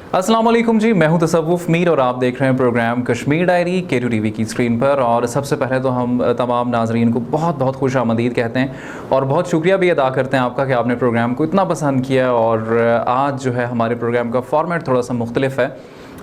अस्सलाम वालेकुम जी, मैं हूं तसव्वुफ़ मीर और आप देख रहे हैं प्रोग्राम कश्मीर डायरी के2 टीवी की स्क्रीन पर। और सबसे पहले तो हम तमाम नाज़रीन को बहुत बहुत खुश आमदीद कहते हैं और बहुत शुक्रिया भी अदा करते हैं आपका कि आपने प्रोग्राम को इतना पसंद किया। और आज जो है हमारे प्रोग्राम का फ़ॉर्मेट थोड़ा सा मुख्तलिफ है।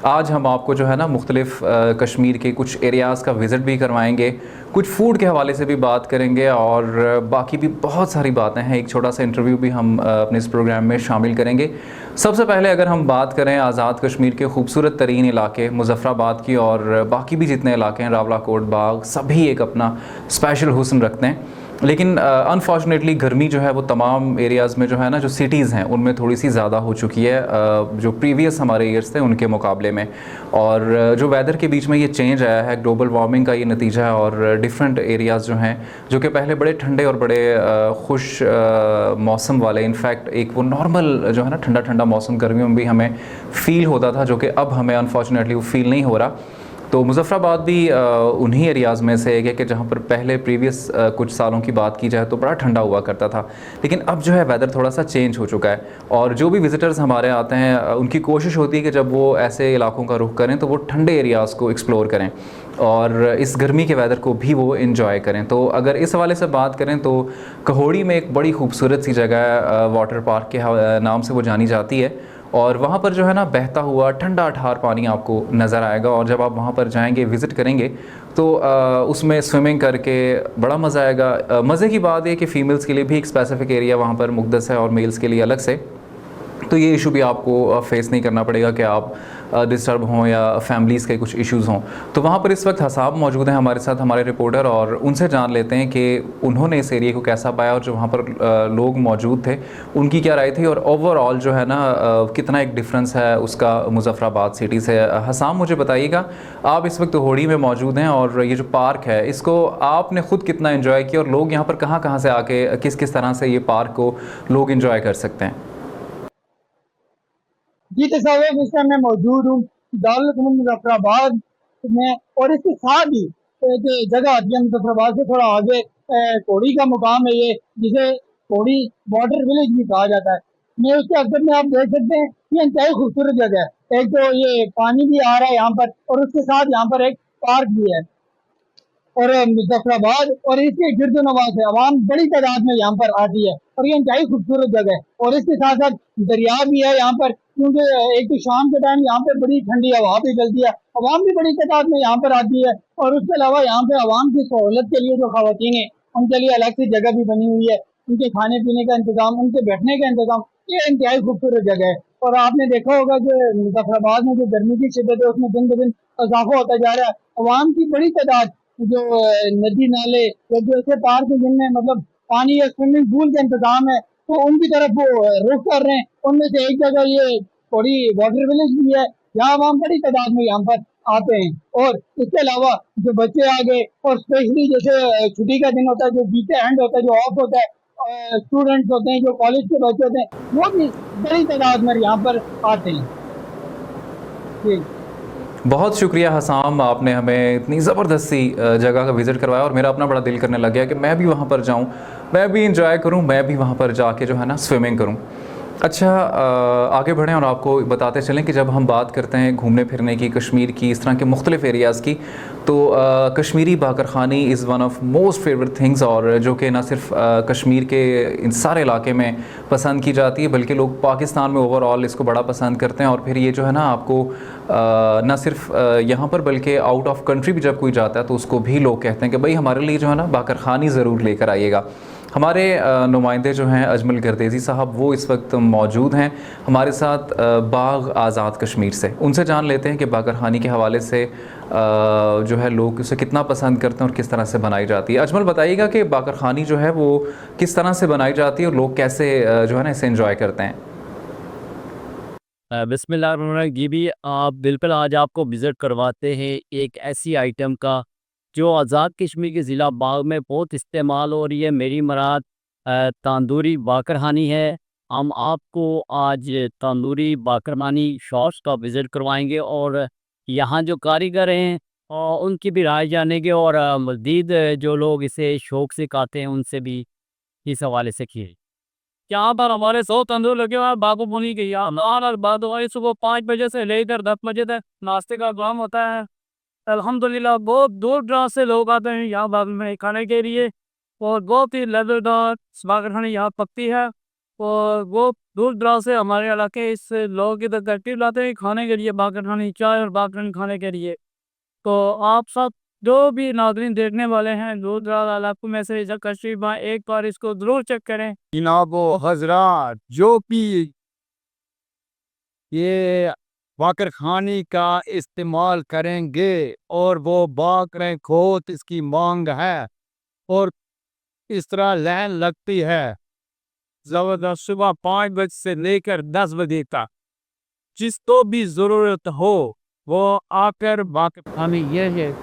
आज हम आपको जो है ना मुख्तलिफ कश्मीर के कुछ एरियाज़ का विज़िट भी करवाएंगे, कुछ फ़ूड के हवाले से भी बात करेंगे और बाकी भी बहुत सारी बातें हैं। एक छोटा सा इंटरव्यू भी हम अपने इस प्रोग्राम में शामिल करेंगे। सबसे पहले अगर हम बात करें आज़ाद कश्मीर के खूबसूरत तरीन इलाके मुज़फ़्फ़राबाद की, और बाकी भी जितने इलाके हैं, रावला कोट बाग, सभी एक अपना स्पेशल हुस्न रखते हैं। लेकिन अनफॉर्चुनेटली गर्मी जो है वो तमाम एरियाज़ में जो है ना, जो सिटीज़ हैं उनमें थोड़ी सी ज़्यादा हो चुकी है जो प्रीवियस हमारे ईयर्स थे उनके मुकाबले में। और जो वेदर के बीच में ये चेंज आया है, ग्लोबल वार्मिंग का ये नतीजा है। और डिफरेंट एरियाज़ जो हैं, जो कि पहले बड़े ठंडे और बड़े खुश मौसम वाले, इनफैक्ट एक वो नॉर्मल जो है ना ठंडा ठंडा मौसम गर्मियों में भी हमें फ़ील होता था, जो कि अब हमें अनफॉर्चुनेटली वो फ़ील नहीं हो रहा। तो मुज़फ़्फ़राबाद भी उन्हीं एरियाज़ में से एक है कि जहाँ पर पहले प्रीवियस कुछ सालों की बात की जाए तो बड़ा ठंडा हुआ करता था। लेकिन अब जो है वेदर थोड़ा सा चेंज हो चुका है। और जो भी विज़िटर्स हमारे आते हैं उनकी कोशिश होती है कि जब वो ऐसे इलाकों का रुख करें तो वो ठंडे एरियाज़ को एक्सप्लोर करें और इस गर्मी के वेदर को भी वो इन्जॉय करें। तो अगर इस हवाले से बात करें तो कहोड़ी में एक बड़ी खूबसूरत सी जगह है, वाटर पार्क के नाम से वो जानी जाती है। और वहाँ पर जो है ना बहता हुआ ठंडा ठार पानी आपको नज़र आएगा। और जब आप वहाँ पर जाएंगे, विज़िट करेंगे, तो उसमें स्विमिंग करके बड़ा मज़ा आएगा। मज़े की बात है कि फ़ीमेल्स के लिए भी एक स्पेसिफ़िक एरिया वहाँ पर मुक़द्दस है और मेल्स के लिए अलग से। तो ये इशू भी आपको फेस नहीं करना पड़ेगा कि आप डिस्टर्ब हों या फैमिलीज़ के कुछ इश्यूज़ हों। तो वहाँ पर इस वक्त हसाब मौजूद हैं हमारे साथ, हमारे रिपोर्टर, और उनसे जान लेते हैं कि उन्होंने इस एरिया को कैसा पाया और जो वहाँ पर लोग मौजूद थे उनकी क्या राय थी, और ओवरऑल जो है ना कितना एक डिफरेंस है उसका मुज़फ़्फ़राबाद सिटी से। हसाम, मुझे बताइएगा, आप इस वक्त होड़ी में मौजूद हैं और ये जो पार्क है इसको आपने ख़ुद कितना इन्जॉय किया, और लोग यहाँ पर कहाँ कहाँ से आके किस किस तरह से ये पार्क को लोग इन्जॉय कर सकते हैं? जी तस्वीर इस टाइम मैं मौजूद हूँ दारुल मुजफ्फराबाद में। और इसके साथ ही एक जगह आती है मुजफ्फराबाद से थोड़ा आगे, कोड़ी का मुकाम है ये, जिसे कोड़ी बॉर्डर विलेज भी कहा जाता है। मैं उसके अक्सर में आप देख सकते हैं, ये इंतहाई खूबसूरत जगह है। एक तो ये पानी भी आ रहा है यहाँ पर, और उसके साथ यहाँ पर एक पार्क भी है। और मुजफ्फराबाद और इसके गिरदोनवा से अवाम बड़ी तादाद में यहाँ पर आती है, और ये इंतहाई खूबसूरत जगह है। और इसके साथ साथ दरिया भी है यहाँ पर, क्योंकि एक तो शाम के टाइम यहाँ पे बड़ी ठंडी हवा भी चलती है, अवाम भी बड़ी तादाद में यहाँ पर आती है। और उसके अलावा यहाँ पे अवाम की सहूलत के लिए जो खवातीन है उनके लिए अलग से जगह भी बनी हुई है, उनके खाने पीने का इंतजाम, उनके बैठने का इंतजाम। ये इंतहाई खूबसूरत जगह है। और आपने देखा होगा कि मुजफ्फराबाद में जो गर्मी की शिद्दत है उसमें दिन ब दिन इजाफा होता जा रहा है। अवाम की बड़ी तादाद जो नदी नाले या जो ऐसे पार्क हैं जिनमें मतलब पानी या स्विमिंग पूल का इंतजाम है, तो उनकी तरफ वो रुख कर रहे हैं। उनमें से एक जगह ये थोड़ी वाटर विलेज भी है, यहाँ आवाम बड़ी तादाद में यहाँ पर आते हैं। और इसके अलावा जो बच्चे आ गए, और स्पेशली जैसे छुट्टी का दिन होता है, जो वीक एंड होता है, जो ऑफ होता है, स्टूडेंट्स होते हैं, जो कॉलेज के बच्चे होते हैं, वो भी बड़ी तादाद में यहाँ पर आते हैं। जी। बहुत शुक्रिया हसाम, आपने हमें इतनी ज़बरदस्ती जगह का विज़िट करवाया और मेरा अपना बड़ा दिल करने लग गया कि मैं भी वहाँ पर जाऊँ, मैं भी इंजॉय करूँ, मैं भी वहाँ पर जाके जो है ना स्विमिंग करूँ। अच्छा, आगे बढ़ें और आपको बताते चलें कि जब हम बात करते हैं घूमने फिरने की, कश्मीर की, इस तरह के मुख्तलिफ़ एरियाज़ की, तो Kashmiri bakarkhani is one of most favourite things, और जो कि ना सिर्फ कश्मीर के इन सारे इलाके में पसंद की जाती है बल्कि लोग पाकिस्तान में ओवरऑल इसको बड़ा पसंद करते हैं। और फिर ये जो है ना आपको ना सिर्फ यहाँ पर बल्कि आउट ऑफ कंट्री भी जब कोई जाता है तो उसको भी लोग कहते हैं कि भाई हमारे लिए जो है ना बाकर ख़ानी ज़रूर लेकर आइएगा। हमारे नुमाइंदे जो हैं अजमल गर्देज़ी साहब, वो इस वक्त मौजूद हैं हमारे साथ बाग आज़ाद कश्मीर से। उनसे जान लेते हैं कि बाकर ख़ानी के हवाले से जो है लोग उसे कितना पसंद करते हैं और किस तरह से बनाई जाती है। अजमल, बताइएगा कि बाकर ख़ानी जो है वो किस तरह से बनाई जाती है और लोग कैसे जो है ना इसे इंजॉय करते हैं। बिस्मिल्लाह जी भी आप बिल्कुल आज आपको विज़िट करवाते हैं एक ऐसी आइटम का जो आज़ाद कश्मीर के ज़िला बाग में बहुत इस्तेमाल हो रही है। मेरी मुराद तंदूरी बाकरहानी है। हम आपको आज तंदूरी बाकरहानी शॉप्स का विज़िट करवाएंगे और यहाँ जो कारीगर हैं उनकी भी राय जानेंगे और मज़ीद जो लोग इसे शौक़ से खाते हैं उनसे भी इस हवाले से किए। यहाँ पर हमारे 100 तंदूर लगे हुए हैं बागोपुनी के। यहाँ नान और बादवाई सुबह 5 बजे से लेकर 10 बजे तक नाश्ते का काम होता है। अल्हम्दुलिल्लाह बहुत दूर दराज से लोग आते हैं यहाँ बाग में खाने के लिए, और बहुत ही लज़ेदार बागरखानी यहाँ पकती है। और बहुत दूर दराज से हमारे इलाके इस लोग इधर तरकीब लाते हैं खाने के लिए, बागरखानी चाय और बागरखानी खाने के लिए। तो आप सब जो भी नाज़रीन देखने वाले हैं दूर दराज इलाकों में से जब तशरीफ आए, एक बार इसको ज़रूर चेक करें। जनाबो हजरात, जो भी ये बाकरखानी का इस्तेमाल करेंगे और वो बाकरें खोत इसकी मांग है, और इस तरह लाइन लगती है ज़बरदस्त सुबह 5 बजे से लेकर 10 बजे तक। जिसको भी ज़रूरत हो वो आकर बाकरखानी ये है।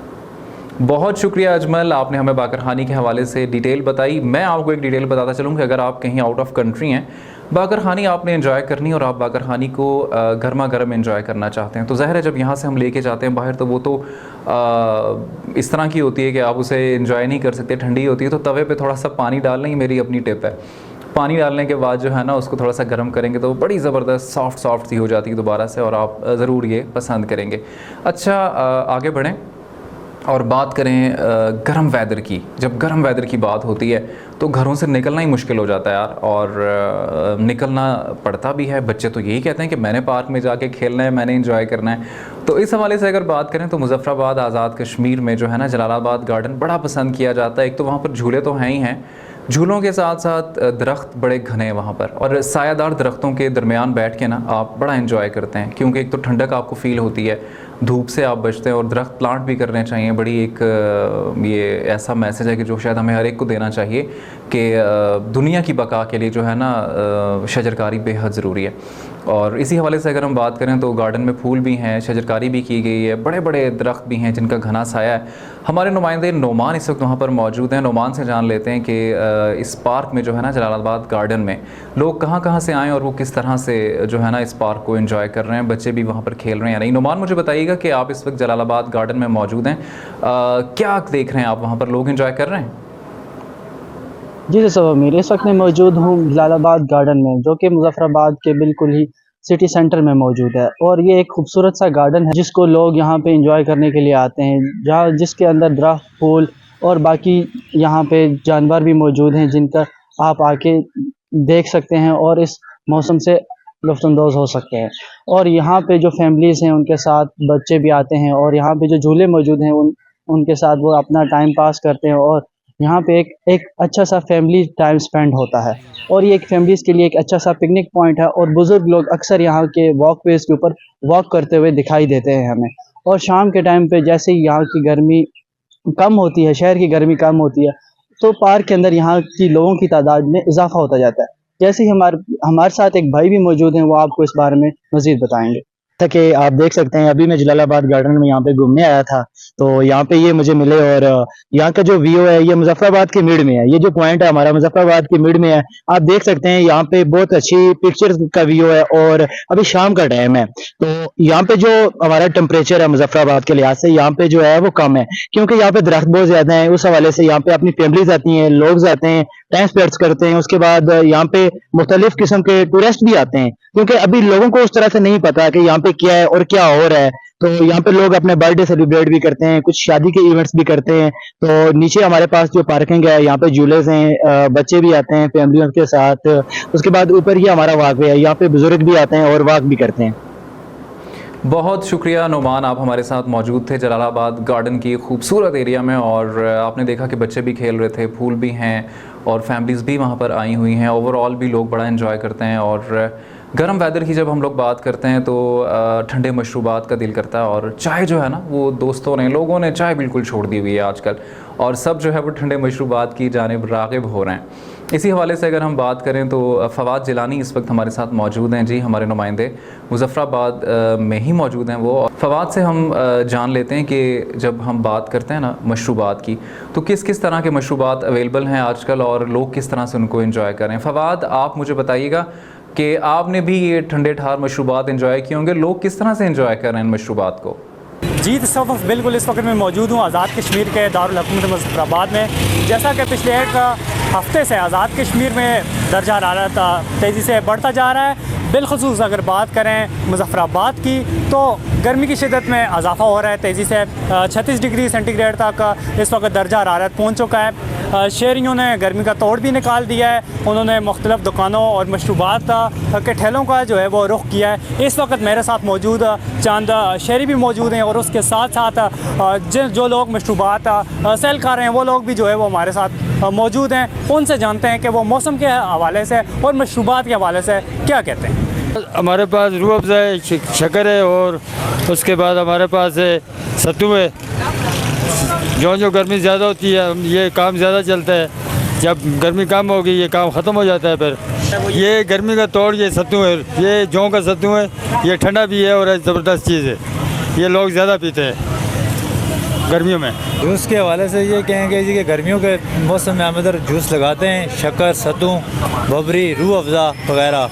बहुत शुक्रिया अजमल, आपने हमें बाकरखानी के हवाले से डिटेल बताई। मैं आपको एक डिटेल बताता चलूँ कि अगर आप कहीं आउट ऑफ कंट्री हैं, बाकरखानी आपने एंजॉय करनी और आप बाकरखानी को गर्मा गर्म एंजॉय करना चाहते हैं, तो ज़ाहिर है जब यहाँ से हम लेके जाते हैं बाहर तो वो तो इस तरह की होती है कि आप उसे एंजॉय नहीं कर सकते, ठंडी होती है। तो तवे पे थोड़ा सा पानी डालना ही मेरी अपनी टिप है। पानी डालने के बाद जो है ना उसको थोड़ा सा गर्म करेंगे तो बड़ी ज़बरदस्त सॉफ्ट सी हो जाती है दोबारा से, और आप ज़रूर ये पसंद करेंगे। अच्छा, आगे बढ़ें और बात करें गर्म वेदर की। जब गर्म वेदर की बात होती है तो घरों से निकलना ही मुश्किल हो जाता है यार, और निकलना पड़ता भी है। बच्चे तो यही कहते हैं कि मैंने पार्क में जाके खेलना है, मैंने एंजॉय करना है। तो इस हवाले से अगर बात करें तो मुज़फ़्फ़राबाद आज़ाद कश्मीर में जो है ना जलालाबाद गार्डन बड़ा पसंद किया जाता है। एक तो वहाँ पर झूले तो हैं ही हैं, झूलों के साथ साथ दरख्त बड़े घने हैं वहाँ पर, और सायादार दरख्तों के दरमियान बैठ के ना आप बड़ा एंजॉय करते हैं, क्योंकि एक तो ठंडक आपको फ़ील होती है, धूप से आप बचते हैं, और दरख्त प्लांट भी करने चाहिए। बड़ी एक ये ऐसा मैसेज है कि जो शायद हमें हर एक को देना चाहिए कि दुनिया की बका के लिए जो है ना शजरकारी बेहद ज़रूरी है। और इसी हवाले से अगर हम बात करें तो गार्डन में फूल भी हैं, शजरकारी भी की गई है, बड़े बड़े दरख्त भी हैं जिनका घना साया है। हमारे नुमाइंदे नोमान इस वक्त वहाँ पर मौजूद हैं। नोमान से जान लेते हैं कि इस पार्क में जो है ना जलालाबाद गार्डन में लोग कहाँ से आएँ और वो किस तरह से जो है ना इस पार्क को एंजॉय कर रहे हैं, बच्चे भी वहाँ पर खेल रहे हैं या नहीं। नोमान, मुझे बताइएगा कि आप इस वक्त जलालाबाद गार्डन में मौजूद हैं, क्या देख रहे हैं आप वहाँ पर, लोग एंजॉय कर रहे हैं? जी सर, मेरे इस वक्त मैं मौजूद हूँ जलालाबाद गार्डन में, जो कि मुजफ्फराबाद के बिल्कुल ही सिटी सेंटर में मौजूद है। और ये एक खूबसूरत सा गार्डन है जिसको लोग यहाँ पे एंजॉय करने के लिए आते हैं, जहाँ जिसके अंदर दरख्त, फूल और बाकी यहाँ पे जानवर भी मौजूद हैं जिनका आप आके देख सकते हैं और इस मौसम से लुत्फ़अंदोज़ हो सकते हैं। और यहाँ पे जो फैमिलीज़ हैं उनके साथ बच्चे भी आते हैं, और यहाँ पे जो झूले मौजूद हैं उनके साथ वो अपना टाइम पास करते हैं, और यहाँ पे एक अच्छा सा फैमिली टाइम स्पेंड होता है। और ये एक फैमिलीज़ के लिए एक अच्छा सा पिकनिक पॉइंट है, और बुज़ुर्ग लोग अक्सर यहाँ के वॉकवेज़ के ऊपर वॉक करते हुए दिखाई देते हैं हमें। और शाम के टाइम पे जैसे ही यहाँ की गर्मी कम होती है, शहर की गर्मी कम होती है, तो पार्क के अंदर यहाँ की लोगों की तादाद में इजाफा होता जाता है। जैसे ही हमारे साथ एक भाई भी मौजूद हैं, वो आपको इस बारे में मज़ीद बताएंगे। कि आप देख सकते हैं अभी मैं जलालाबाद गार्डन में यहाँ पे घूमने आया था, तो यहाँ पे ये मुझे मिले, और यहाँ का जो व्यू है ये मुजफ्फराबाद के मिड में है। ये जो पॉइंट है हमारा मुजफ्फराबाद के मिड में है, आप देख सकते हैं यहाँ पे बहुत अच्छी पिक्चर्स का व्यू है, और अभी शाम का टाइम है। तो यहाँ पे जो हमारा टेम्परेचर है मुजफ्फराबाद के लिहाज से यहाँ पे जो है वो कम है, क्योंकि यहाँ पे दरख्त बहुत ज्यादा है। उस हवाले से यहाँ पे अपनी फैमिलीज आती हैं, लोग आते हैं, टाइम स्पेंड करते हैं। उसके बाद यहाँ पे मुख्तलिफ किस्म के टूरिस्ट भी आते हैं, क्योंकि अभी लोगों को उस तरह से नहीं पता कि यहाँ पे क्या है और क्या हो रहा है। तो यहाँ पे लोग अपने बर्थडे सेलिब्रेट भी करते हैं, कुछ शादी के इवेंट्स भी करते हैं। तो नीचे हमारे पास जो पार्किंग है, यहाँ पे झूले हैं, बच्चे भी आते हैं फैमिलियों के साथ। उसके बाद ऊपर ही हमारा वॉक है, यहाँ पे बुजुर्ग भी आते हैं और वॉक भी करते हैं। बहुत शुक्रिया नोमान, आप हमारे साथ मौजूद थे जलालाबाद गार्डन की खूबसूरत एरिया में, और आपने देखा कि बच्चे भी खेल रहे थे, फूल भी हैं और फैमिलीज़ भी वहाँ पर आई हुई हैं। ओवरऑल भी लोग बड़ा एंजॉय करते हैं। और गर्म वेदर की जब हम लोग बात करते हैं तो ठंडे मशरूबात का दिल करता है, और चाय जो है ना वो लोगों ने चाय बिल्कुल छोड़ दी हुई है आजकल, और सब जो है वो ठंडे मशरूबात की जानिब राग़िब हो रहे हैं। इसी हवाले से अगर हम बात करें तो फवाद जिलानी इस वक्त हमारे साथ मौजूद हैं। जी, हमारे नुमाइंदे मुजफ्फराबाद में ही मौजूद हैं वो। फवाद से हम जान लेते हैं कि जब हम बात करते हैं ना मशरूबात की, तो किस किस तरह के मशरूबात अवेलेबल हैं आजकल और लोग किस तरह से उनको एंजॉय करें। फवाद, आप मुझे बताइएगा कि आपने भी ये ठंडे ठार मशरूबात एंजॉय किए होंगे, लोग किस तरह से एंजॉय कर रहे हैं इन मशरूबात को? जी तसव्वुफ़, बिल्कुल इस वक्त मैं मौजूद हूँ आज़ाद कश्मीर के दारुल हुकूमत मुज़फ़्फ़राबाद में। जैसा कि पिछले एक हफ्ते से आज़ाद कश्मीर में दर्जा हरारत तेज़ी से बढ़ता जा रहा है। बिलखसूस अगर बात करें मुज़फ़्फ़राबाद की तो गर्मी की शिदत में इजाफ़ा हो रहा है तेज़ी से। 36 डिग्री सेंटीग्रेड तक इस वक्त दर्जा हरारत पहुँच चुका है। शहरियों ने गर्मी का तोड़ भी निकाल दिया है। उन्होंने मुख्तलिफ़ दुकानों और मशरूबात के ठेलों का जो है वो रुख किया है। इस वक्त मेरे साथ मौजूद चंद शहरी भी मौजूद हैं और उसके साथ साथ जो लोग मशरूबात सेल कर रहे हैं वो लोग भी जो है वो हमारे साथ मौजूद हैं। उनसे जानते हैं कि वो मौसम के हवाले से और मशरूबात के हवाले से क्या कहते हैं। हमारे पास रूह अफ़ज़ा है, शक्कर है और उसके बाद हमारे पास है सत्तू है। जो गर्मी ज़्यादा होती है ये काम ज़्यादा चलता है, जब गर्मी कम होगी ये काम ख़त्म हो जाता है। फिर ये गर्मी का तोड़ ये सत्तू है, ये जौ का सत्तू है, ये ठंडा भी है और ज़बरदस्त चीज़ है, ये लोग ज़्यादा पीते हैं गर्मियों में। जूस के हवाले से ये कहेंगे जी कि गर्मियों के मौसम में हम इधर जूस लगाते हैं, शक्कर, सत्तू, बबरी, रूह अफ़ज़ा वगैरह।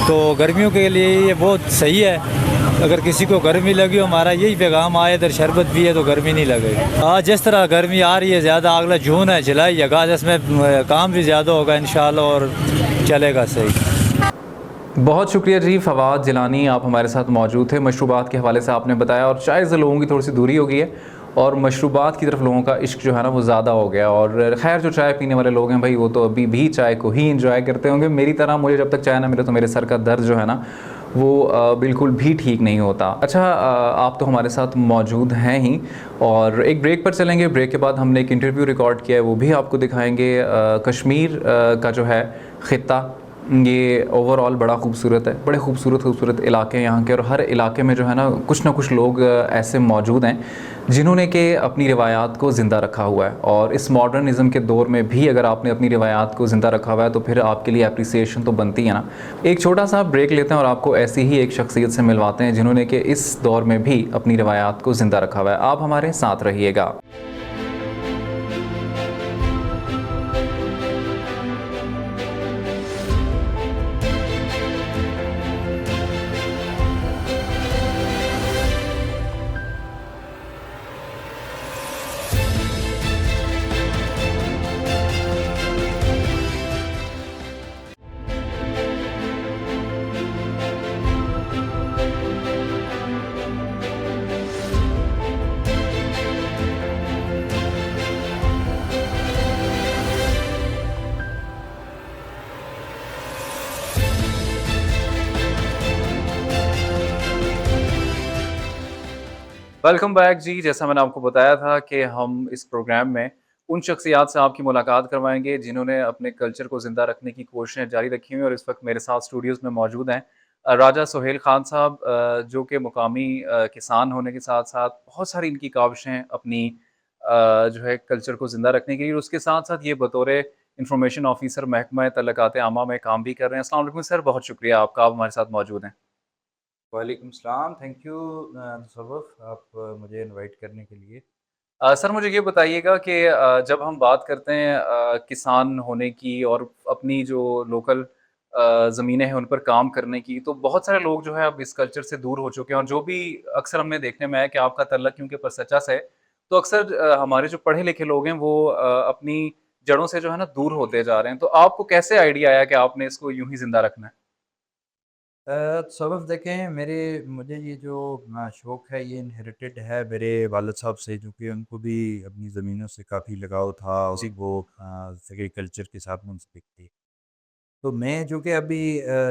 तो गर्मियों के लिए ये बहुत सही है। अगर किसी को गर्मी लगी हो, हमारा यही पैगाम आए, इधर शरबत भी है तो गर्मी नहीं लगेगी। आज जिस तरह गर्मी आ रही है ज़्यादा, अगला जून है, जुलाई, अगस्त, इसमें काम भी ज़्यादा होगा इंशाल्लाह और चलेगा सही। बहुत शुक्रिया जी फवाद जिलानी, आप हमारे साथ मौजूद थे। मशरूबात के हवाले से आपने बताया और चाय से लोगों की थोड़ी सी दूरी हो गई है और मशरूबात की तरफ लोगों का इश्क जो है ना वो ज़्यादा हो गया। और खैर जो चाय पीने वाले लोग हैं भाई वो तो अभी भी चाय को ही इंजॉय करते होंगे। मेरी तरह मुझे जब तक चाय ना मिले तो मेरे सर का दर्द जो है ना वो बिल्कुल भी ठीक नहीं होता। अच्छा, आप तो हमारे साथ मौजूद हैं ही और एक ब्रेक पर चलेंगे। ब्रेक के बाद हमने एक इंटरव्यू रिकॉर्ड किया है, वो भी आपको दिखाएंगे। कश्मीर का जो है ख़ित्ता ये ओवरऑल बड़ा खूबसूरत है, बड़े खूबसूरत इलाके हैं यहाँ के और हर इलाके में जो है ना कुछ लोग ऐसे मौजूद हैं जिन्होंने कि अपनी रिवायात को ज़िंदा रखा हुआ है। और इस मॉडर्निज़म के दौर में भी अगर आपने अपनी रिवायात को ज़िंदा रखा हुआ है तो फिर आपके लिए अप्रिसिएशन तो बनती है ना। एक छोटा सा ब्रेक लेते हैं और आपको ऐसी ही एक शख्सियत से मिलवाते हैं जिन्होंने कि इस दौर में भी अपनी रिवायात को ज़िंदा रखा हुआ है। आप हमारे साथ रहिएगा। वेलकम बैक जी। जैसा मैंने आपको बताया था कि हम इस प्रोग्राम में उन शख्सियात से आपकी मुलाकात करवाएंगे जिन्होंने अपने कल्चर को ज़िंदा रखने की कोशिशें जारी रखी हुई हैं। और इस वक्त मेरे साथ स्टूडियोज़ में मौजूद हैं राजा सोहेल ख़ान साहब, जो कि मुकामी किसान होने के साथ साथ बहुत सारी इनकी काविशें अपनी जो है कल्चर को ज़िंदा रखने के लिए, उसके साथ साथ ये बतौर इंफॉर्मेशन ऑफिसर महकमा तलक़ात आमा में काम भी कर रहे हैं। अस्सलाम वालेकुम सर, बहुत शुक्रिया आपका, आप हमारे साथ मौजूद हैं। वालेकुम सलाम, थैंक यू तसव्वुफ़, आप मुझे इनवाइट करने के लिए। सर मुझे ये बताइएगा कि जब हम बात करते हैं किसान होने की और अपनी जो लोकल ज़मीनें हैं उन पर काम करने की, तो बहुत सारे लोग जो है अब इस कल्चर से दूर हो चुके हैं। और जो भी अक्सर हमने देखने में आया कि आपका तल्लक क्योंकि परसचा से है, तो अक्सर हमारे जो पढ़े लिखे लोग हैं वो अपनी जड़ों से जो है ना दूर होते जा रहे हैं। तो आपको कैसे आइडिया आया कि आपने इसको यूं ही जिंदा रखना है? सबब देखें, मुझे ये जो शौक़ है ये इनहेरिटेड है मेरे वालिद साहब से, जो कि उनको भी अपनी ज़मीनों से काफ़ी लगाव था, उसी वो एग्रीकल्चर के साथ मुंसलिक थे। तो मैं जो कि अभी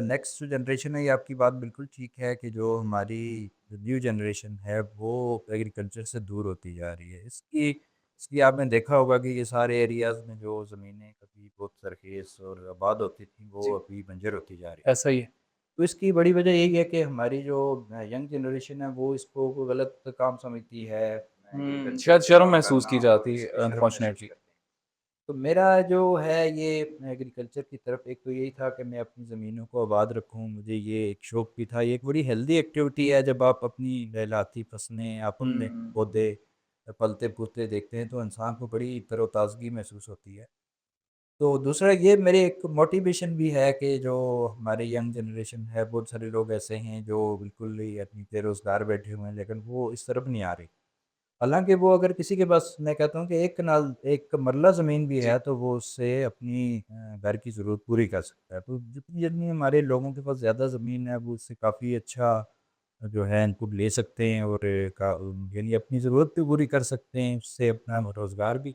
नेक्स्ट जो जनरेशन है, ये आपकी बात बिल्कुल ठीक है कि जो हमारी न्यू जनरेशन है वो एग्रीकल्चर से दूर होती जा रही है। इसकी इसकी आपने देखा होगा कि ये सारे एरियाज़ में जो ज़मीनें कभी बहुत सरखेज़ और आबाद होती थी वो जी। अभी बंजर होती जा रही है। ऐसा ही है। तो इसकी बड़ी वजह यही है कि हमारी जो यंग जनरेशन है वो इसको गलत काम समझती है। शायद एग्रीकल्चर शर्म काम महसूस की करना और जाती है इससे शर्म महसूस अनफॉर्चुनेटली। करते हैं। तो मेरा जो है ये एग्रीकल्चर की तरफ, एक तो यही था कि मैं अपनी ज़मीनों को आबाद रखूं, मुझे ये एक शौक़ भी था। ये एक बड़ी हेल्दी एक्टिविटी है, जब आप अपनी लहलाती फसलें, आप अपने पौधे पलते फूलते देखते हैं तो इंसान को बड़ी तरोताज़गी महसूस होती है। तो दूसरा ये मेरी एक मोटिवेशन भी है कि जो हमारे यंग जनरेशन है, बहुत सारे लोग ऐसे हैं जो बिल्कुल ही अपनी बेरोज़गार बैठे हुए हैं, लेकिन वो इस तरफ नहीं आ रहे। हालाँकि वो अगर किसी के पास, मैं कहता हूँ कि एक कनाल एक मरला ज़मीन भी जी। है तो वो उससे अपनी घर की ज़रूरत पूरी कर सकता है। तो जितनी जितनी हमारे लोगों के पास ज़्यादा ज़मीन है वो उससे काफ़ी अच्छा जो है इनपुट ले सकते हैं और का यानी अपनी ज़रूरत भी पूरी कर सकते हैं, उससे अपना रोज़गार भी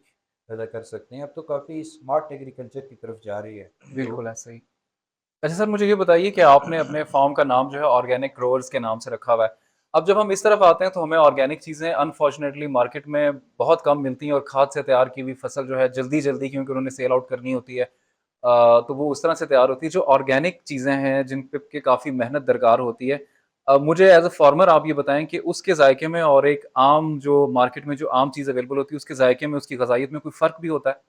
पैदा कर सकते हैं। अब तो काफ़ी स्मार्ट एग्रीकल्चर की तरफ जा रही है बिल्कुल लोग। ऐसा ही। अच्छा सर, मुझे ये बताइए कि आपने अपने फ़ार्म का नाम जो है ऑर्गेनिक ग्रोवर्स के नाम से रखा हुआ है। अब जब हम इस तरफ आते हैं तो हमें ऑर्गेनिक चीज़ें अनफॉर्चुनेटली मार्केट में बहुत कम मिलती हैं और खाद से तैयार की हुई फसल जो है जल्दी-जल्दी क्योंकि उन्होंने सेल आउट करनी होती है तो वो उस तरह से तैयार होती है। जो ऑर्गेनिक चीज़ें हैं जिन पे के काफ़ी मेहनत दरकार होती है। मुझे एज़ अ फार्मर आप ये बताएँ कि उसके ज़ायके में और एक आम जो मार्केट में जो आम चीज़ अवेलेबल होती है उसके ज़ायके में, उसकी ग़ज़ाइयत में कोई फ़र्क भी होता है?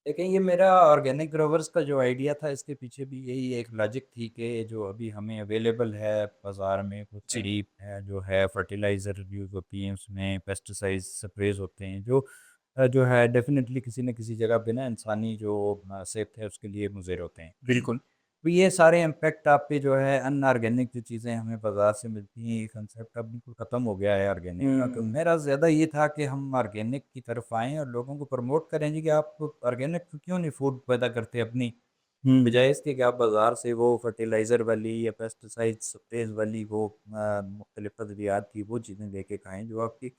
देखिए, ये मेरा ऑर्गेनिक ग्रोवर्स का जो आइडिया था इसके पीछे भी यही एक लॉजिक थी कि जो अभी हमें अवेलेबल है बाज़ार में कुछ जी। चीप है, जो है फर्टिलाइज़र यूज़ होती हैं, उसमें पेस्टिसाइड्स स्प्रेज़ होते हैं जो जो है डेफ़िनेटली किसी न किसी जगह पे ना इंसानी जो सेहत है उसके लिए मुज़िर होते हैं। बिल्कुल। तो ये सारे इम्पैक्ट आप पे जो है अनऑर्गेनिक जो चीज़ें हमें बाज़ार से मिलती हैं, ये कंसेप्ट अब बिल्कुल ख़त्म हो गया है ऑर्गेनिक का। तो मेरा ज़्यादा ये था कि हम ऑर्गेनिक की तरफ आएँ और लोगों को प्रमोट करें जी कि आप ऑर्गेनिक क्यों नहीं फूड पैदा करते अपनी, बजाय इसके कि आप बाज़ार से वो फर्टिलाइज़र वाली या पेस्टिसाइड्स स्प्रेज़ वाली वो मुख्तलिफ़ अद्वियात की वो चीज़ें लेके खाएँ जो आपकी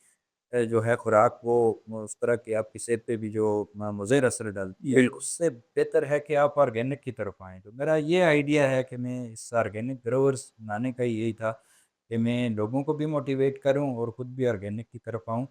जो है खुराक वो उस तरह की आपकी सेहत पे भी जो मुज़िर असर डालती है, तो बिल्कुल। उससे बेहतर है कि आप ऑर्गेनिक की तरफ आएँ। तो मेरा ये आइडिया है कि मैं इस ऑर्गेनिक ग्रोवर्स बनाने का ही यही था कि मैं लोगों को भी मोटिवेट करूँ और खुद भी ऑर्गेनिक की तरफ आऊँ।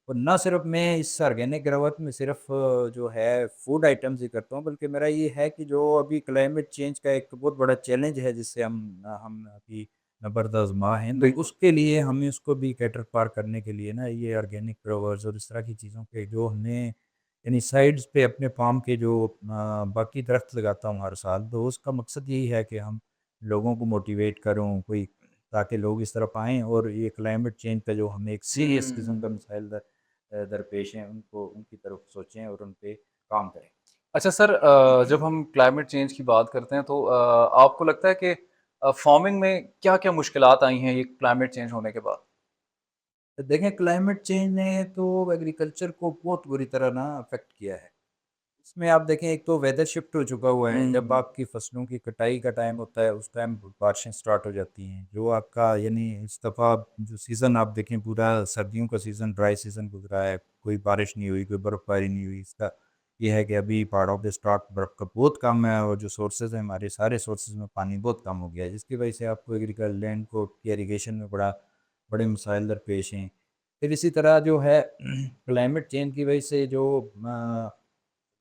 और ना सिर्फ मैं इस ऑर्गेनिक ग्रोवर में सिर्फ जो है फूड आइटम्स ही करता हूँ, बल्कि मेरा ये है कि जो अभी क्लाइमेट चेंज का एक बहुत बड़ा चैलेंज है जिससे हम अभी नबरद-आज़मा हैं, तो बिल्कुल। उसके लिए हमें उसको भी कैटर पार करने के लिए ना ये ऑर्गेनिक ग्रोवर्स और इस तरह की चीज़ों के जो हमने यानी साइड्स पे अपने फार्म के जो बाकी दरख्त लगाता हूँ हर साल, तो उसका मकसद यही है कि हम लोगों को मोटिवेट करूँ कोई, ताकि लोग इस तरफ आएँ और ये क्लाइमेट चेंज का जो हमें एक सीरियस किस्म का मसाइल दरपेश हैं, उनको उनकी तरफ सोचें और उन पे काम करें। अच्छा सर, जब हम क्लाइमेट चेंज की बात करते हैं तो आपको लगता है कि फार्मिंग में क्या-क्या मुश्किलात आई हैं ये क्लाइमेट चेंज होने के बाद? तो देखें, क्लाइमेट चेंज ने तो एग्रीकल्चर को बहुत बुरी तरह ना अफ़ेक्ट किया है। इसमें आप देखें, एक तो वेदर शिफ्ट हो चुका हुआ है, जब हुँ। आपकी फसलों की कटाई का टाइम होता है उस टाइम बारिशें स्टार्ट हो जाती हैं। जो आपका यानी इस दफ़ा जो सीज़न आप देखें पूरा सर्दियों का सीज़न ड्राई सीज़न गुज़रा है, कोई बारिश नहीं हुई, कोई बर्फ़बारी नहीं हुई। इसका ये है कि अभी पहाड़ों पे स्टॉक बर्फ़ का बहुत कम है और जो सोर्सेज़ हैं हमारे सारे सोर्सेज़ में पानी बहुत कम हो गया है, जिसकी वजह से आपको लैंड को इरिगेशन में बड़े मसाइल दरपेश हैं। फिर इसी तरह जो है क्लाइमेट चेंज की वजह से जो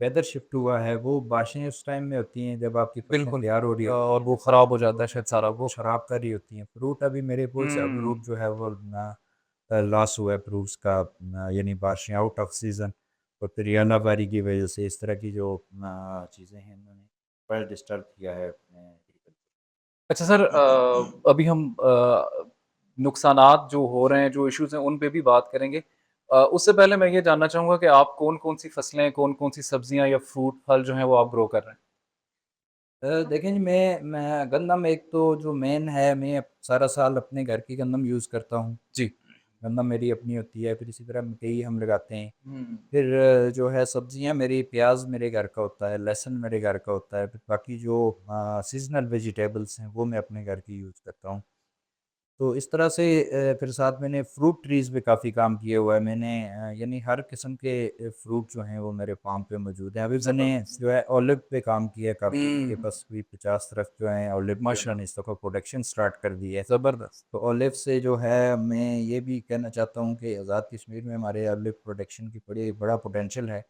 वेदर शिफ्ट हुआ है, वो बारिशें उस टाइम में होती हैं जब आपकी फसलें बिल्कुल। तैयार हो रही होती और हैं, वो तो ख़राब हो जाता है शायद सारा वो कुछ। ख़राब कर रही होती हैं। फ्रूट अभी मेरे पुल से हुँ। फ्रूट जो है वो लॉस हुआ है फ्रूट्स का, यानी बारिशें आउट ऑफ सीज़न और फिर ओलावृष्टि की वजह से इस तरह की जो चीज़ें हैं इन्होंने बड़ा डिस्टर्ब किया है agriculture। अच्छा सर, अभी हम नुकसानात जो हो रहे हैं, जो इश्यूज़ हैं, उन पे भी बात करेंगे। उससे पहले मैं ये जानना चाहूँगा कि आप कौन-कौन सी फसलें, कौन-कौन सी सब्जियाँ या फ्रूट, फल जो हैं, वो आप ग्रो कर रहे हैं? देखें जी, मैं गंदम एक तो जो मेन है, मैं सारा साल अपने घर की गंदम यूज़ करता हूँ। जी। गंदम मेरी अपनी होती है, फिर इसी तरह मकई हम लगाते हैं। हुँ। फिर जो है सब्जियां, मेरी प्याज मेरे घर का होता है, लहसुन मेरे घर का होता है, फिर बाकी जो सीजनल वेजिटेबल्स हैं वो मैं अपने घर की यूज़ करता हूँ। तो इस तरह से फिर साथ मैंने फ्रूट ट्रीज़ पे काफ़ी काम किया हुआ है। मैंने यानी हर किस्म के फ्रूट जो हैं वो मेरे फार्म पे मौजूद हैं। अभी मैंने ज़बरदस्त। जो है ओलिव पे काम किया है काफ़ी, मेरे हुँ। पास कोई 50 दरख्त जो हैं ओलिव के, माशाल्लाह। उन्होंने इस दफ़ा प्रोडक्शन स्टार्ट कर दी है। ज़बरदस्त। तो ओलिव से जो है मैं ये भी कहना चाहता हूँ कि आज़ाद कश्मीर में हमारे ओलिव प्रोडक्शन की बड़ा पोटेंशियल है।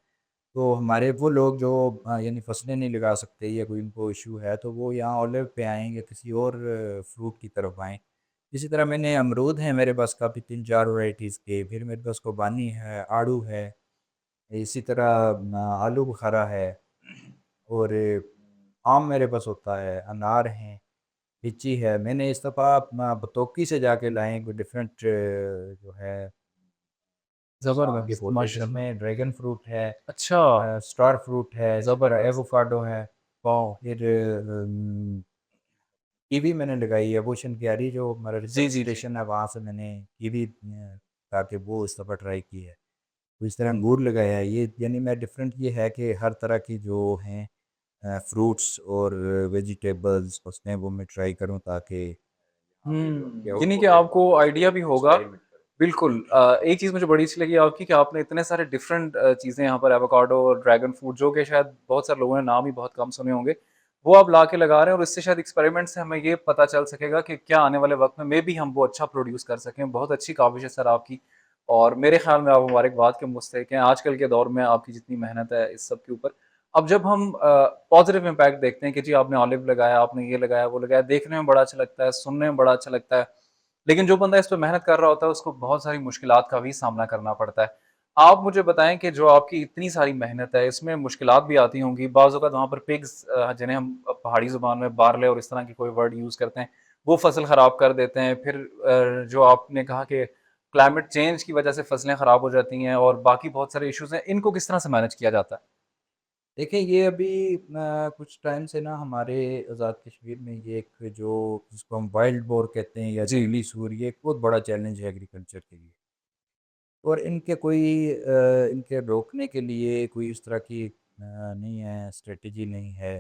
तो हमारे वो लोग जो यानी फसलें नहीं लगा सकते या कोई उनको इश्यू है, तो वो यहाँ ओलिव पे आएँ या किसी और फ्रूट की तरफ आएँ। इसी तरह मैंने अमरूद हैं मेरे पास काफ़ी 3-4 वैराइटीज़ के, फिर मेरे पास खुबानी है, आड़ू है, इसी तरह आलू बुखारा है और आम मेरे पास होता है, अनार हैं, लीची है। मैंने इस दफ़ा अपना बतौकी से जाके लाए हैं कोई डिफरेंट जो है आम के ज़बरदस्त, पौधे, माशाल्लाह। जिसमें ड्रैगन फ्रूट है, अच्छा। स्टार फ्रूट है, इसी तरह ज़बरदस्त। एवोकाडो है, वाओ! फिर कीवी मैंने लगाई है, वो शनक्यारी जो हमारा जी, रिसर्च जी, जी। स्टेशन है वहाँ से मैंने कीवी ताकि वो इस दफ़ा ट्राई की है। तो इस तरह अंगूर लगाया है, ये यानी मैं डिफरेंट ये है कि हर तरह की जो हैं फ्रूट्स और वेजिटेबल्स उसमें वो मैं ट्राई करूँ ताकि यहाँ पे जो आपकी यानी कि आउटपुट है आपको आइडिया भी होगा। एक्सपेरिमेंट करूँ। बिल्कुल एक चीज़ मुझे बड़ी अच्छी लगी आपकी कि आपने इतने सारे डिफरेंट चीज़ें यहाँ पर एवोकाडो और ड्रैगन फ्रूट जो कि शायद बहुत सारे लोगों ने नाम ही बहुत कम सुने होंगे, वो आप ला के लगा रहे हैं और इससे शायद एक्सपेरिमेंट से हमें ये पता चल सकेगा कि क्या आने वाले वक़्त में मेबी हम वो अच्छा प्रोड्यूस कर सकें। बहुत अच्छी काविश है सर आपकी और मेरे ख़्याल में आप मुबारकबाद के मुस्तहिक़ हैं। आजकल के दौर में आपकी जितनी मेहनत है इस सब के ऊपर। अब जब हम पॉज़िटिव इम्पैक्ट देखते हैं कि जी आपने ऑलिव लगाया, आपने ये लगाया, वो लगाया, देखने में बड़ा अच्छा लगता है, सुनने में बड़ा अच्छा लगता है। लेकिन जो बंदा इस पे मेहनत कर रहा होता है उसको बहुत सारी मुश्किलात का भी सामना करना पड़ता है। आप मुझे बताएँ कि जो आपकी इतनी सारी मेहनत है इसमें मुश्किलात भी आती होंगी। बाज़ औक़ात वहाँ पर पिग्स जिन्हें हम पहाड़ी ज़ुबान में बारले और इस तरह की कोई वर्ड यूज़ करते हैं, वो फ़सल ख़राब कर देते हैं। फिर जो आपने कहा कि क्लाइमेट चेंज की वज़ह से फ़सलें ख़राब हो जाती हैं और बाकी बहुत सारे इश्यूज़ हैं, इनको किस तरह से मैनेज किया जाता है? देखिए ये अभी कुछ टाइम से ना हमारे आज़ाद कश्मीर में ये एक जो जिसको हम वाइल्ड बोर कहते हैं या जी। जंगली सूअर, ये एक बहुत बड़ा चैलेंज है एग्रीकल्चर के लिए। और इनके कोई इनके रोकने के लिए कोई इस तरह की नहीं है, स्ट्रेटजी नहीं है।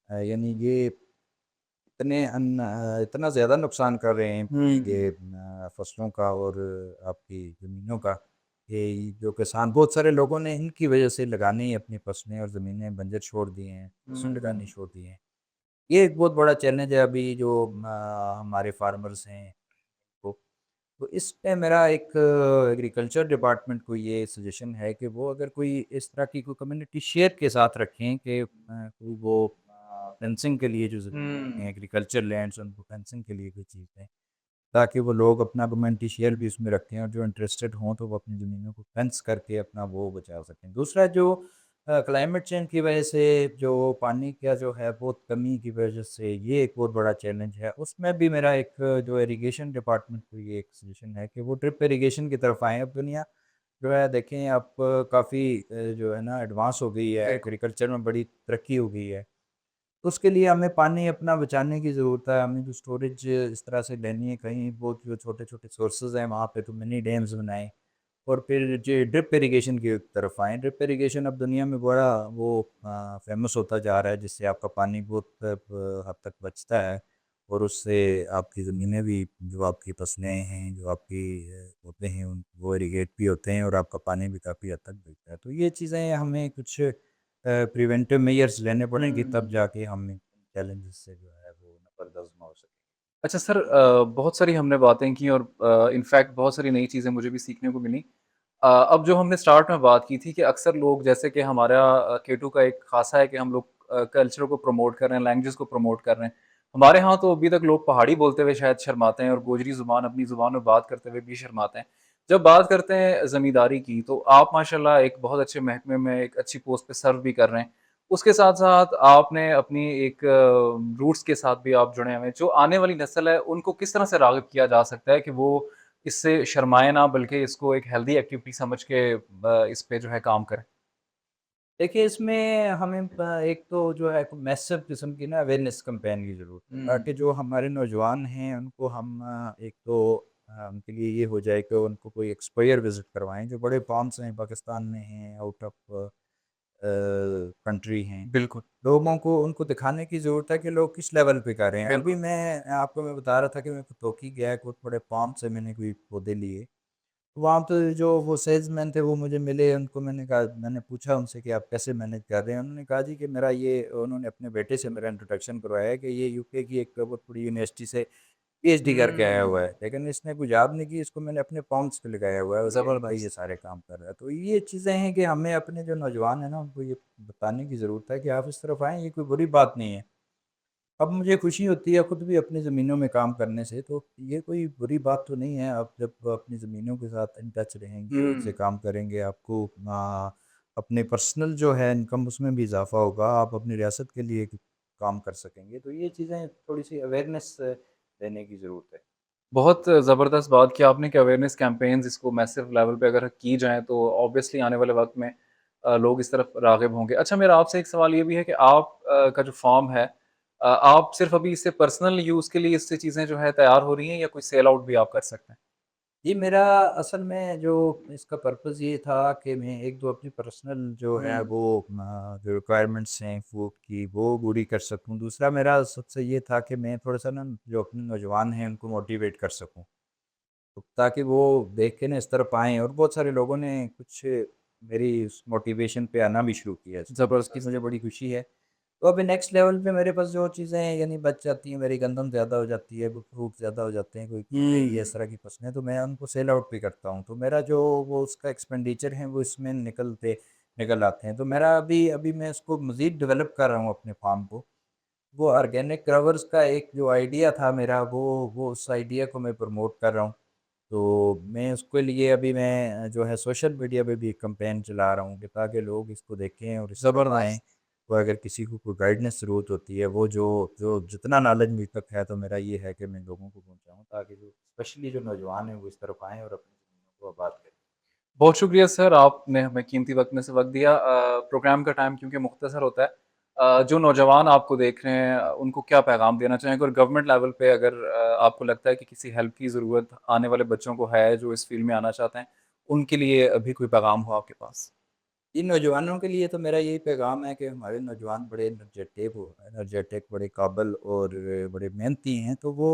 यानी ये इतना ज़्यादा नुकसान कर रहे हैं हुँ। ये फसलों का और आपकी ज़मीनों का कि जो किसान बहुत सारे लोगों ने इनकी वजह से लगानी है अपनी फसलें और ज़मीनें बंजर छोड़ दी हैं, फसलें लगानी हुँ। छोड़ दी हैं। ये एक बहुत बड़ा चैलेंज है अभी जो हमारे फार्मर्स हैं को। तो इस पे मेरा एक एग्रीकल्चर डिपार्टमेंट को ये सजेशन है कि वो अगर कोई इस तरह की कोई कम्युनिटी शेयर के साथ रखें कि कोई वो फेंसिंग के लिए जो ज़मीनें हैं हुँ। एग्रीकल्चर लैंड्स उनको फेंसिंग के लिए कोई चीज़ दें, ताकि वो लोग अपना कम्युनिटी शेयर भी उसमें रखें और जो इंटरेस्टेड हों तो वो अपनी ज़मीनों को फेंस करके अपना वो बचा सकें। दूसरा जो क्लाइमेट चेंज की वजह से जो पानी का जो है बहुत कमी की वजह से ये एक बहुत बड़ा चैलेंज है। उसमें भी मेरा एक जो इरिगेशन डिपार्टमेंट को ये एक सजेशन है कि वो ड्रिप इरिगेशन की तरफ आएँ। अब दुनिया जो है देखें अब काफ़ी जो है ना एडवांस हो गई है, बिल्कुल। एग्रीकल्चर में बड़ी तरक्की हो गई है। तो उसके लिए हमें पानी अपना बचाने की ज़रूरत है, हमें जो स्टोरेज इस तरह से लेनी है कहीं वो जो छोटे-छोटे सोर्सेज़ हैं वहाँ पे तो मिनी डैम्स बनाएँ और फिर जो ड्रिप इरिगेशन की तरफ आएँ। ड्रिप इरिगेशन अब दुनिया में बड़ा वो फ़ेमस होता जा रहा है जिससे आपका पानी बहुत हद तक बचता है और उससे आपकी ज़मीनें भी जो आपकी फसलें हैं, जो आपकी होते हैं उन वो इरिगेट भी होते हैं और आपका पानी भी काफ़ी हद तक बचता है। तो ये चीज़ें हमें कुछ प्रिवेंटिव मेजर्स लेने पड़ेंगे तब हुँ। जाके हम इन चैलेंजेस से जो है वो बर्दाश्त हो सके। अच्छा सर बहुत सारी हमने बातें की और इनफैक्ट बहुत सारी नई चीज़ें मुझे भी सीखने को मिली। अब जो हमने स्टार्ट में बात की थी कि अक्सर लोग जैसे कि हमारा केटू का एक ख़ासा है कि हम लोग कल्चर को प्रमोट कर रहे हैं, लैंग्वेजेस को प्रमोट कर रहे हैं। हमारे यहाँ तो अभी तक लोग पहाड़ी बोलते हुए शायद शर्माते हैं और गोजरी ज़ुबान अपनी ज़ुबान में बात करते हुए भी शर्माते हैं। जब बात करते हैं ज़मींदारी की तो आप माशाल्लाह एक बहुत अच्छे महकमे में एक अच्छी पोस्ट पे सर्व भी कर रहे हैं। उसके साथ-साथ आपने अपनी एक रूट्स के साथ भी आप जुड़े हुए हैं। जो आने वाली नस्ल है उनको किस तरह से राग़िब किया जा सकता है कि वो इससे शर्माएँ ना बल्कि इसको एक हेल्दी एक्टिविटी समझ के इस पे जो है काम करें? देखिए इसमें हमें एक तो जो है मैसिव किस्म की ना अवेयरनेस कैंपेन की ज़रूरत है हुँ। ताकि जो हमारे नौजवान हैं उनको हम एक तो उनके लिए ये हो जाए कि उनको कोई एक्सपोयर विज़िट करवाएँ जो बड़े फार्म्स हैं पाकिस्तान में हैं आउट ऑफ कंट्री हैं। बिल्कुल, लोगों को उनको दिखाने की ज़रूरत है कि लोग किस लेवल पे कर रहे हैं। अभी बिल्कुल। मैं बता रहा था कि मैं तोकी गया बहुत बड़े फार्म से मैंने कोई पौधे लिए। वहाँ पे जो वो सेल्समैन थे वो मुझे मिले, उनको मैंने पूछा उनसे कि आप कैसे मैनेज कर रहे हैं? उन्होंने कहा जी कि मेरा ये उन्होंने अपने बेटे से मेरा इंट्रोडक्शन करवाया कि ये यूके की एक बहुत बड़ी यूनिवर्सिटी से पीएचडी करके आया हुआ है। हुँ, लेकिन इसने कोई जॉब नहीं की, इसको मैंने अपने पॉन्ड्स पे लगाया हुआ है और यहीं पे ये ज़बरदस्त। सारे काम कर रहा है। तो ये चीज़ें हैं कि हमें अपने जो नौजवान हैं ना, उनको ये बताने की ज़रूरत है कि आप इस तरफ आएँ, ये कोई बुरी बात नहीं है। अब मुझे खुशी होती है खुद भी अपनी ज़मीनों में काम करने से, तो ये कोई बुरी बात तो नहीं है। आप जब अपनी ज़मीनों के साथ इन टच रहेंगे, उनसे हुँ। काम करेंगे, आपको अपने पर्सनल जो है इनकम उसमें भी इज़ाफ़ा होगा, आप अपनी रियासत के लिए काम कर सकेंगे। तो ये चीज़ें थोड़ी-सी अवेयरनेस देने की ज़रूरत है। बहुत ज़बरदस्त बात की आपने कि अवेयरनेस कैंपेन्स इसको मैसिव लेवल पे अगर की जाएँ तो ऑब्वियसली आने वाले वक़्त में लोग इस तरफ राग़िब होंगे। अच्छा मेरा आपसे एक सवाल ये भी है कि आप का जो फ़ार्म है आप सिर्फ़ अभी इसे पर्सनल यूज़ के लिए इससे चीज़ें जो है तैयार हो रही हैं या कोई सेल आउट भी आप कर सकते हैं? जी, मेरा असल में जो इसका पर्पज़ ये था कि मैं 1-2 अपनी पर्सनल जो है वो जो रिक्वायरमेंट्स हैं फूड की वो पूरी कर सकूँ। दूसरा मेरा सबसे ये था कि मैं थोड़ा-सा ना जो अपने नौजवान हैं उनको मोटिवेट कर सकूँ। तो ताकि वो देख के ना इस तरफ आएँ और बहुत सारे लोगों ने कुछ मेरी उस मोटिवेशन पे आना भी शुरू किया। ज़बरदस्ती मुझे बड़ी खुशी है। तो अभी नेक्स्ट लेवल पे मेरे पास जो चीज़ें हैं यानी बच जाती हैं, मेरी गंदम ज़्यादा हो जाती है, फ्रूट ज़्यादा हो जाते हैं, कोई ये इस तरह की फसलें तो मैं उनको सेल आउट भी करता हूँ। तो मेरा जो वो उसका एक्सपेंडिचर है वो इसमें निकल आते हैं। तो मेरा अभी अभी मैं इसको मज़ीद डेवलप कर रहा हूँ अपने फार्म को। वो ऑर्गेनिक ग्रोवर्स का एक जो आइडिया था मेरा वो उस आइडिया को मैं प्रमोट कर रहा हूँ। तो मैं उसके लिए अभी मैं जो है सोशल मीडिया पे भी एक कैंपेन चला रहा हूँ कि ताकि लोग इसको देखें और इस तरफ आएँ। तो अगर किसी को कोई गाइडेंस ज़रूरत होती है वो जो जो जितना नॉलेज मुझ तक है तो मेरा ये है कि मैं लोगों को पहुँचाऊँ ताकि जो स्पेशली जो नौजवान हैं वो इस तरफ आएँ और अपनी ज़मीनों को आबाद करें। बहुत शुक्रिया सर, आपने हमें कीमती वक़्त में से वक़्त दिया। प्रोग्राम का टाइम क्योंकि मुख्तसर होता है, जो नौजवान आपको देख रहे हैं उनको क्या पैगाम देना चाहेंगे? और गवर्नमेंट लेवल पे अगर आपको लगता है कि किसी हेल्प की ज़रूरत आने वाले बच्चों को है जो इस फ़ील्ड में आना चाहते हैं, उनके लिए अभी कोई पैगाम हो आपके पास? इन नौजवानों के लिए तो मेरा यही पैगाम है कि हमारे नौजवान बड़े एनर्जेटिक, बड़े काबिल और बड़े मेहनती हैं। तो वो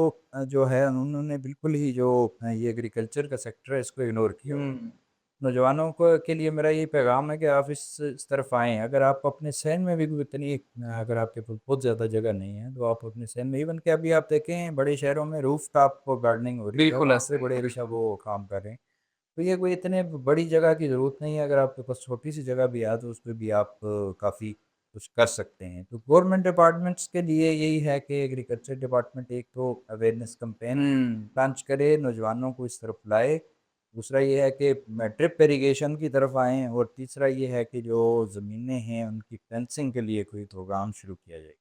जो है उन्होंने बिल्कुल ही जो ये एग्रीकल्चर का सेक्टर है इसको इग्नोर किया हुआ है। हुँ। नौजवानों को के लिए मेरा यही पैगाम है कि आप इस तरफ आएँ। अगर आप अपने शहर में भी कोई इतनी अगर आपके पास बहुत ज़्यादा जगह नहीं है, तो आप अपने शहर में इवन कि अभी आप देखें बड़े शहरों में रूफ़टॉप गार्डनिंग हो रही है, बिल्कुल वहाँ ऐसे पे बड़े अच्छा वो काम कर रहे हैं। तो ये कोई इतने बड़ी जगह की ज़रूरत नहीं है, अगर आपके पास छोटी-सी जगह भी है, तो उसपे भी आप काफ़ी कुछ कर सकते हैं। तो गवर्नमेंट डिपार्टमेंट्स के लिए यही है कि एग्रीकल्चर डिपार्टमेंट एक तो अवेयरनेस कैंपेन हुँ। लॉन्च करे, नौजवानों को इस तरफ लाए। दूसरा ये है कि ड्रिप इरिगेशन की तरफ आएँ और तीसरा ये है कि जो ज़मीनें हैं, उनकी फेंसिंग के लिए कोई प्रोग्राम शुरू किया जाए।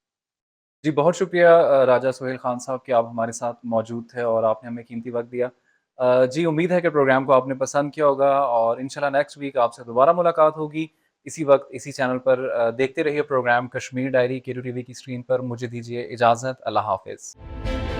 जी, बहुत शुक्रिया राजा सोहेल खान साहब कि आप हमारे साथ मौजूद थे और आपने हमें कीमती वक़्त दिया। जी, उम्मीद है कि प्रोग्राम को आपने पसंद किया होगा और इंशाल्लाह नेक्स्ट वीक आपसे दोबारा मुलाकात होगी, इसी वक़्त, इसी चैनल पर। देखते रहिए प्रोग्राम कश्मीर डायरी केटू टीवी की स्क्रीन पर। मुझे दीजिए इजाज़त। अल्लाह हाफ़िज़।